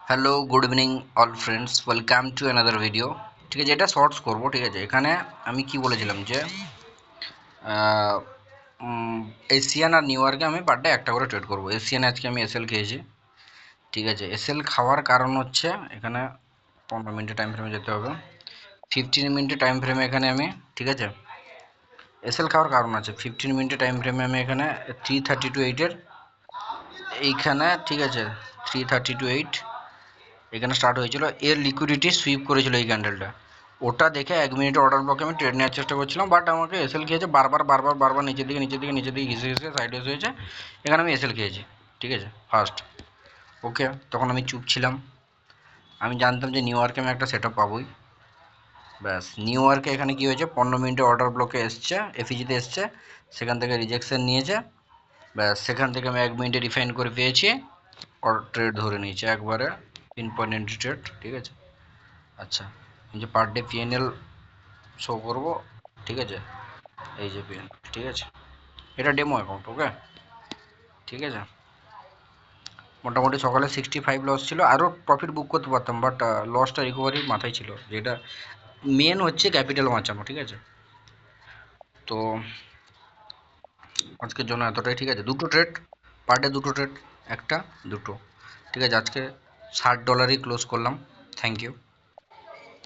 Hello, good evening all friends, welcome to another video. ঠিক আছে, এটা শর্টস করবো। ঠিক আছে, এখানে আমি কি বলেছিলাম যে এশিয়ান আর নিউ ইয়র্কে আমি পার ডে একটা করে ট্রেড করবো। এশিয়ানে আজকে আমি এসএল খেয়েছি। ঠিক আছে, এসএল খাওয়ার কারণ হচ্ছে এখানে 15 মিনিটের টাইম ফ্রেমে যেতে হবে, 15 মিনিটের টাইম ফ্রেমে এখানে আমি, ঠিক আছে, এসএল খাওয়ার কারণ আছে। 15 মিনিটের টাইম ফ্রেমে আমি এখানে 3:32 এইখানে, ঠিক আছে, 3:32 এখানে স্টার্ট হয়েছিল। এর লিকুইডিটি সুইপ করেছিল এই ক্যান্ডেলটা, ওটা দেখে 1 মিনিটে অর্ডার ব্লকে আমি ট্রেড নেওয়ার চেষ্টা করছিলাম, বাট আমাকে এসএল খেয়েছে বারবার নিচের দিকে ঘিসে সাইডওয়েজ হয়েছে। এখানে আমি এসএল খেয়েছি। ঠিক আছে, ফার্স্ট ওকে, তখন আমি চুপ ছিলাম। আমি জানতাম যে নিউ ইয়র্কে আমি একটা সেট আপ পাবোই। ব্যাস, নিউ ইয়র্কে এখানে কী হয়েছে, 15 মিনিটে অর্ডার ব্লকে এসছে, এফইজিতে এসছে, সেখান থেকে রিজেকশন নিয়েছে। ব্যাস, সেখান থেকে আমি 1 মিনিটে রিফাইন করে পেয়েছি, ট্রেড ধরে নিয়েছি একবারে, 3 পয়েন্ট ট্রেড। ঠিক আছে, আচ্ছা, এই যে পার ডে পিএনএল শো করবো। ঠিক আছে, এই যে পিএন, ঠিক আছে, এটা ডেমো অ্যাকাউন্ট। ওকে, ঠিক আছে, মোটামুটি সকালে 65 লস ছিল, আরও প্রফিট বুক করতে পারতাম, বাট লসটা রিকভারির মাথায় ছিল, যেটা মেন হচ্ছে ক্যাপিটাল বাঁচানো। ঠিক আছে, তো আজকের জন্য এতটাই। ঠিক আছে, দুটো ট্রেড পার ডে, দুটো ট্রেড, একটা দুটো। ঠিক আছে, আজকে $60 ক্লোজ করলাম। Thank you.